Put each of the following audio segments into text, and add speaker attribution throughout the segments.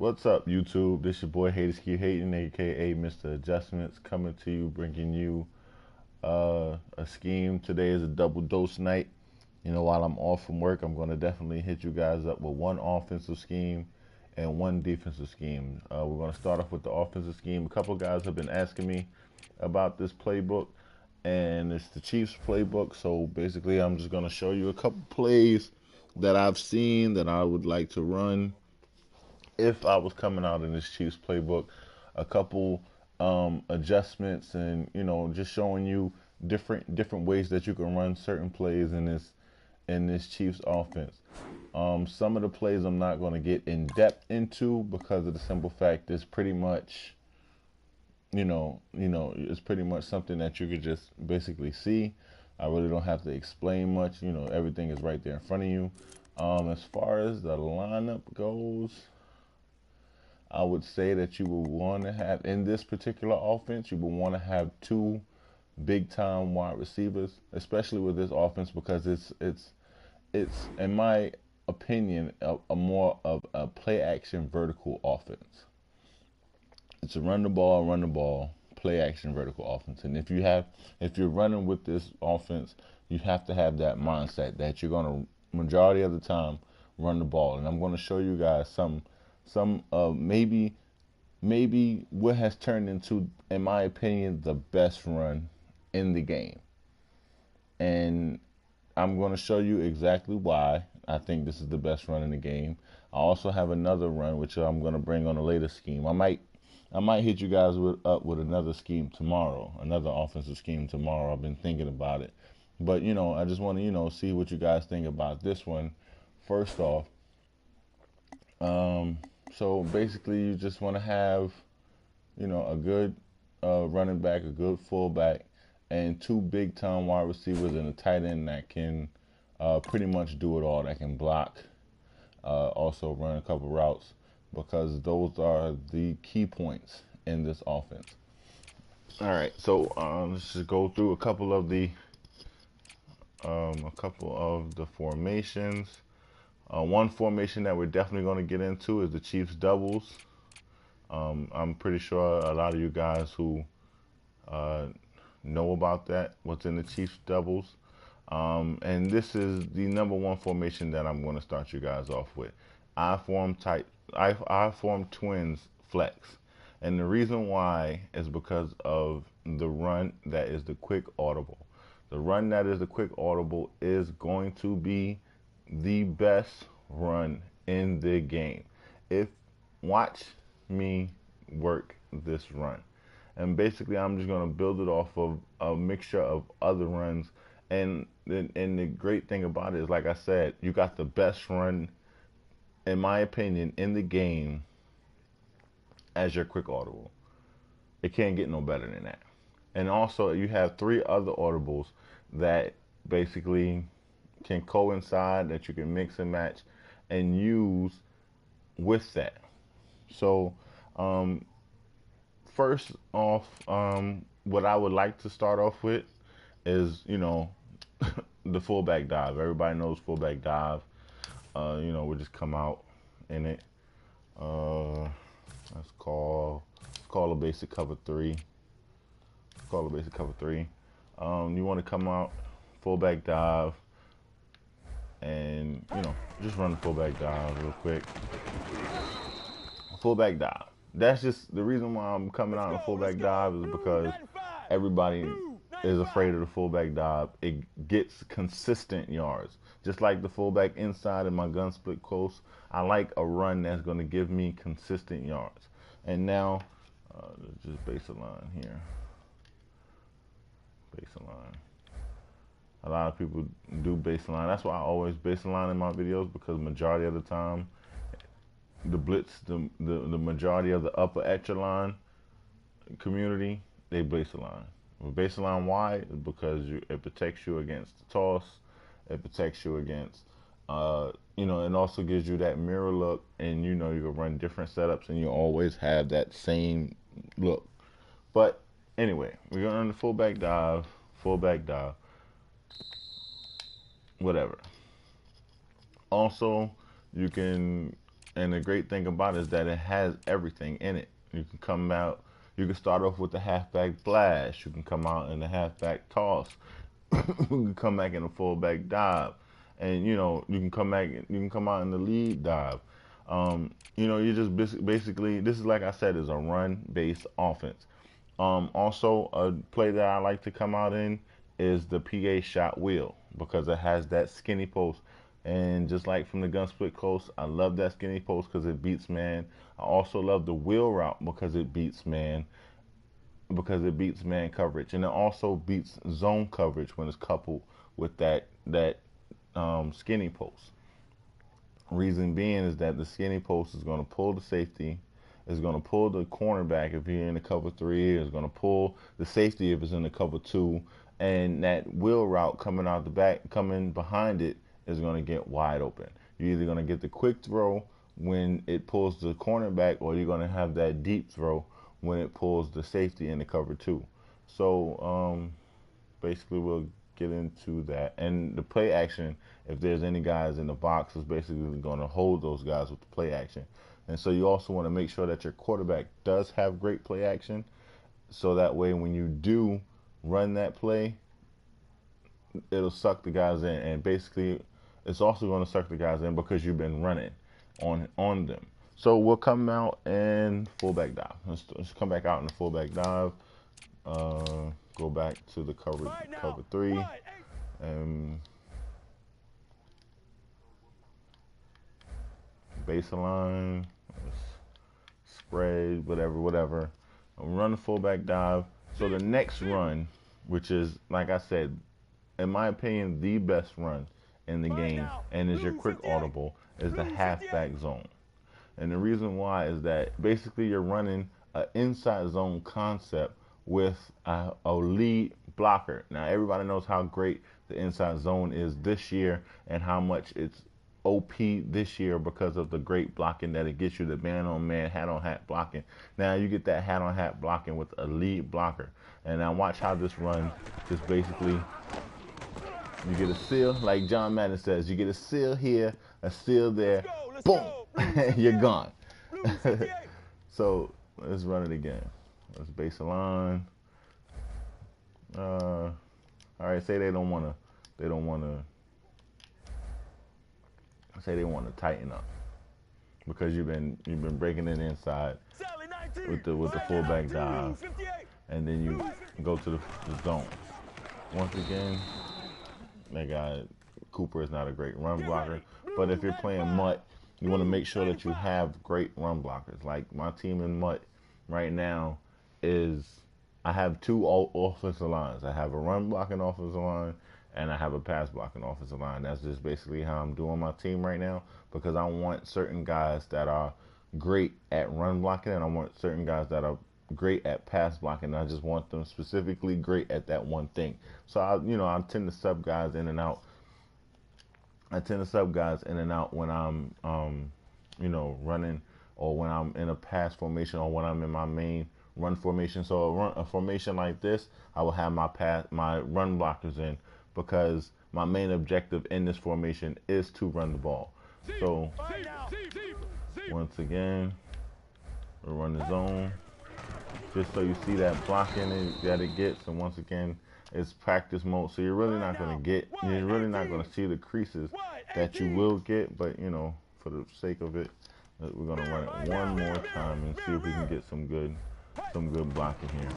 Speaker 1: What's up, YouTube? This your boy Haters Keep Hating, aka Mr. Adjustments, coming to you, bringing you a scheme. Today is a double dose night. While I'm off from work, I'm going to definitely hit you guys up with one offensive scheme and one defensive scheme. We're going to start off with the offensive scheme. A couple guys have been asking me about this playbook, and it's the Chiefs playbook. So basically, I'm just going to show you a couple plays that I've seen that I would like to run if I was coming out in this Chiefs playbook. A couple adjustments, and just showing you different ways that you can run certain plays in this Chiefs offense. Some of the plays I'm not going to get in depth into because of the simple fact it's pretty much it's pretty much something that you could just basically see. I really don't have to explain much. Everything is right there in front of you. As far as the lineup goes, I would say that you would want to have, in this particular offense, you would want to have two big time wide receivers, especially with this offense, because it's in my opinion a more of a play action vertical offense. It's a run the ball, play action vertical offense. And if you're running with this offense, you have to have that mindset that you're gonna majority of the time run the ball. And I'm gonna show you guys some maybe what has turned into, in my opinion, the best run in the game. And I'm going to show you exactly why I think this is the best run in the game. I also have another run which I'm going to bring on a later scheme. I might hit you guys up with another scheme tomorrow, another offensive scheme tomorrow. I've been thinking about it. But I just want to see what you guys think about this one. First off, so basically, you just want to have, a good running back, a good fullback, and two big time wide receivers and a tight end that can pretty much do it all. That can block, also run a couple routes, because those are the key points in this offense. All right, so let's just go through a couple of the formations. One formation that we're definitely going to get into is the Chiefs doubles. I'm pretty sure a lot of you guys who know about that, what's in the Chiefs doubles. And this is the number one formation that I'm going to start you guys off with. I form twins flex. And the reason why is because of the run that is the quick audible. The run that is the quick audible is going to be the best run in the game. Watch me work this run. And basically, I'm just going to build it off of a mixture of other runs. And the great thing about it is, like I said, you got the best run, in my opinion, in the game as your quick audible. It can't get no better than that. And also, you have three other audibles that basically can coincide, that you can mix and match and use with that. So, first off, what I would like to start off with is, the fullback dive. Everybody knows fullback dive. We just come out in it. Let's call a basic cover three. Call a basic cover three. You want to come out fullback dive, and just run the fullback dive real quick. Fullback dive. That's just the reason why I'm coming out in fullback dive, is because everybody is afraid of the fullback dive. It gets consistent yards, just like the fullback inside in my gun split close. I like a run that's going to give me consistent yards. And now, just base a line here. Base a line. A lot of people do baseline. That's why I always baseline in my videos, because majority of the time, the blitz, the majority of the upper echelon community, they baseline. Baseline why? Because it protects you against the toss. It protects you against, it also gives you that mirror look, and you can run different setups, and you always have that same look. But anyway, we're gonna run the fullback dive, whatever. Also, you can And the great thing about it is that it has everything in it. You can come out, you can start off with the halfback blast. You can come out in the halfback toss. You can come back in a fullback dive, and you can come back. You can come out in the lead dive. You just basically, this is, like I said, is a run-based offense. Also, a play that I like to come out in is the PA shot wheel because it has that skinny post. And just like from the gun split close, I love that skinny post because it beats man. I also love the wheel route because it beats man coverage, and it also beats zone coverage when it's coupled with that skinny post. Reason being is that the skinny post is going to pull the safety, is going to pull the cornerback if you're in the cover three, is going to pull the safety if it's in the cover two, and that wheel route coming out the back, coming behind it, is going to get wide open. You're either going to get the quick throw when it pulls the cornerback, or you're going to have that deep throw when it pulls the safety in the cover two. So basically, we'll get into that. And the play action, if there's any guys in the box, is basically going to hold those guys with the play action. And so you also want to make sure that your quarterback does have great play action, so that way when you do run that play, it'll suck the guys in. And basically, it's also going to suck the guys in because you've been running on them. So we'll come out and fullback dive. Let's come back out in the fullback dive. Go back to the cover three, and baseline, spread, whatever. Run the fullback dive. So the next run, which is, like I said, in my opinion, the best run in the game, and is your quick audible, is the halfback zone. And the reason why is that basically you're running an inside zone concept with a lead blocker. Now everybody knows how great the inside zone is this year and how much it's OP this year because of the great blocking that it gets you, the man on man, hat on hat blocking. Now you get that hat on hat blocking with a lead blocker. And now watch how this run just basically, you get a seal, like John Madden says, you get a seal here, a seal there, boom, you're gone. So let's run it again. Let's base a line. All right, say they want to say they want to tighten up because you've been breaking it inside with the fullback dive, and then you go to the zone. Once again, that guy Cooper is not a great run blocker, but if you're playing Mutt, you want to make sure that you have great run blockers. Like my team in Mutt right now is, I have two offensive lines. I have a run blocking offensive line and I have a pass blocking offensive line. That's just basically how I'm doing my team right now because I want certain guys that are great at run blocking and I want certain guys that are great at pass blocking. I just want them specifically great at that one thing. So I tend to sub guys in and out. When I'm running, or when I'm in a pass formation, or when I'm in my main run formation. So a formation like this, I will have my run blockers in because my main objective in this formation is to run the ball. So once again, we run the zone just so you see that blocking that it gets. And once again, it's practice mode, so you're really not going to see the creases that you will get. But for the sake of it, we're going to run it one more time and see if we can get some good blocking here.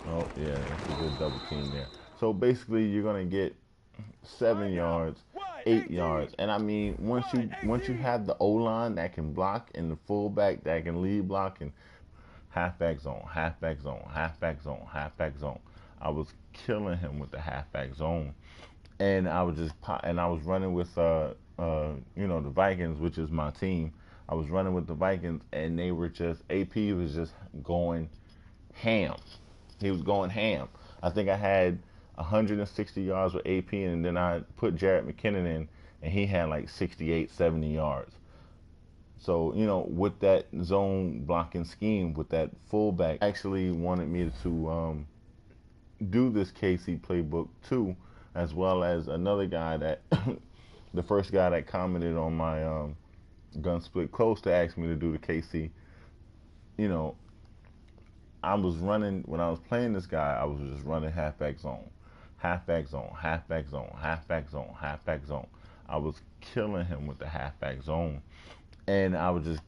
Speaker 1: Oh yeah, that's a good double team there. So basically, you're going to get 7 yards, 8 yards, and I mean once you have the O-line that can block and the fullback that can lead block and halfback zone, halfback zone, halfback zone, halfback zone. I was killing him with the halfback zone, and I was running with the Vikings, which is my team. I was running with the Vikings, and they were just AP was just going ham. He was going ham. I think I had 160 yards with AP, and then I put Jarrett McKinnon in, and he had like 68, 70 yards. So, with that zone blocking scheme, with that fullback, actually wanted me to do this KC playbook too, as well as another guy that, the first guy that commented on gun split close to ask me to do the KC. You know, I was running when I was playing this guy. I was just running halfback zone, halfback zone, halfback zone, halfback zone, halfback zone. I was killing him with the halfback zone, and I was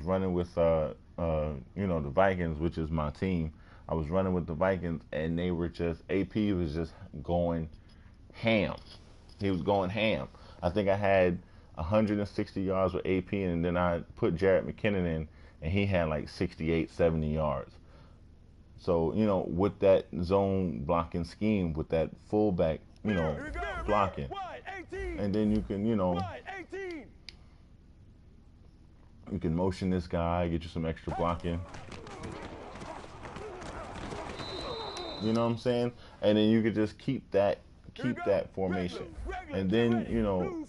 Speaker 1: running with the Vikings, which is my team. I was running with the Vikings, and they were just AP was just going ham. He was going ham. I think I had 160 yards with AP, and then I put Jarrett McKinnon in, and he had like 68, 70 yards. So, with that zone blocking scheme, with that fullback, blocking. And then you can motion this guy, get you some extra blocking. You know what I'm saying? And then you could just keep that formation. And then,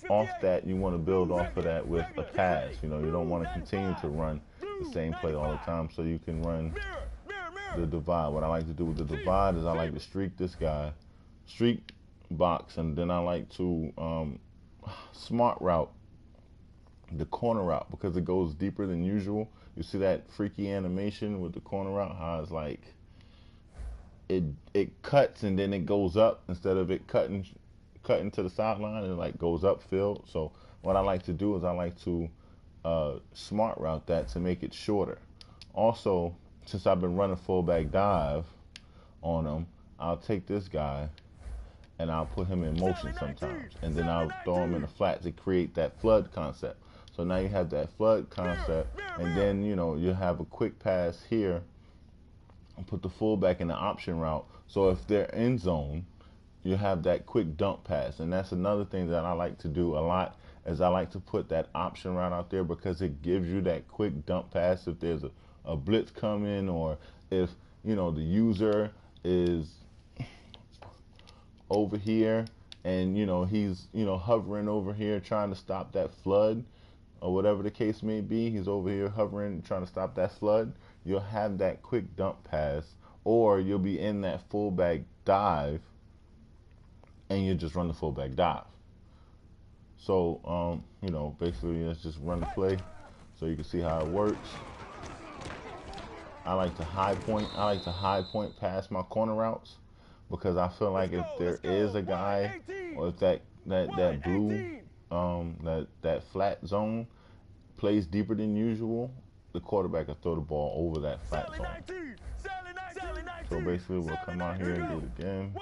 Speaker 1: off that, you want to build off of that with a pass. You don't want to continue to run the same play all the time, so you can run the divide. What I like to do with the divide is I like to streak this guy, streak box, and then I like to smart route the corner route because it goes deeper than usual. You see that freaky animation with the corner route, how it's like it cuts and then it goes up instead of it cutting to the sideline. It like goes upfield. So what I like to do is I like to smart route that to make it shorter. Also, since I've been running fullback dive on him, I'll take this guy and I'll put him in motion sometimes, and then I'll throw him in the flat to create that flood concept. So now you have that flood concept, and then you have a quick pass here and put the fullback in the option route. So if they're in zone, you have that quick dump pass. And that's another thing that I like to do a lot, is I like to put that option route out there because it gives you that quick dump pass if there's a blitz coming, or if the user is over here and he's hovering over here trying to stop that flood, or whatever the case may be. He's over here hovering trying to stop that flood. You'll have that quick dump pass, or you'll be in that fullback dive and you just run the fullback dive. So basically let's just run the play so you can see how it works. I like to high point past my corner routes, because I feel like if there is a guy, or if that blue that flat zone plays deeper than usual, the quarterback will throw the ball over that flat zone. So basically we'll come out here and do it again.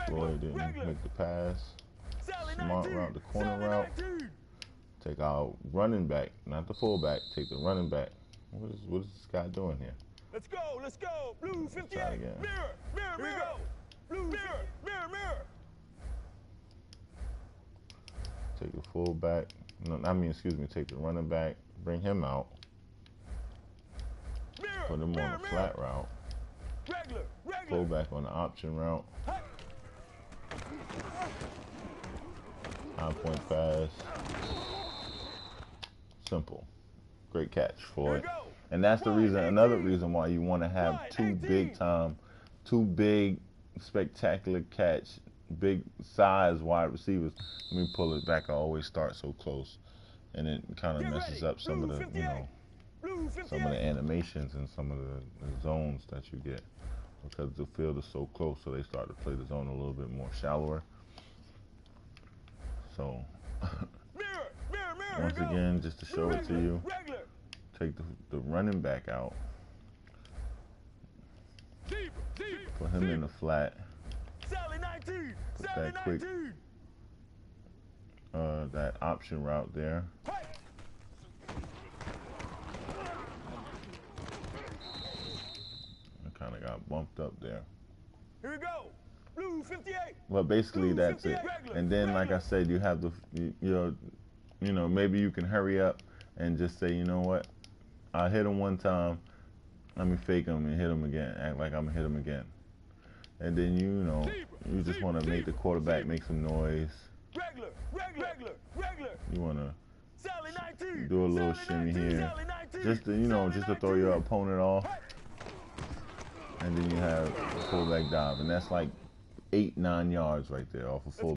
Speaker 1: Floyd didn't make the pass. Smart route, the corner route. Take our running back, not the fullback, take the running back. What is this guy doing here?
Speaker 2: Let's go. Blue 58.
Speaker 1: Try again.
Speaker 2: Mirror. Here we go. Blue mirror.
Speaker 1: Take the fullback. Take the running back. Bring him out. Put him on the flat route.
Speaker 2: Regular.
Speaker 1: Fullback on the option route. High point pass. Simple. Great catch, Floyd. And that's the reason, another reason why you want to have two big, spectacular catch, big size wide receivers. Let me pull it back. I always start so close, and it kind of messes up some of the animations and some of the zones that you get, because the field is so close. So they start to play the zone a little bit more shallower. So once again, just to show it to you. Take the running back out. Put him in the flat. Put that quick, that option route there. I kind of got bumped up there.
Speaker 2: Here we go. Blue 58.
Speaker 1: Well, basically that's it. And then, like I said, you have maybe you can hurry up and just say, you know what? I hit him one time, let me fake him and hit him again. Act like I'm going to hit him again. And then, you just want to make the quarterback make some noise. You want to do a little shimmy here. Just to throw your opponent off. And then you have a fullback dive. And that's like 8-9 yards right there off a full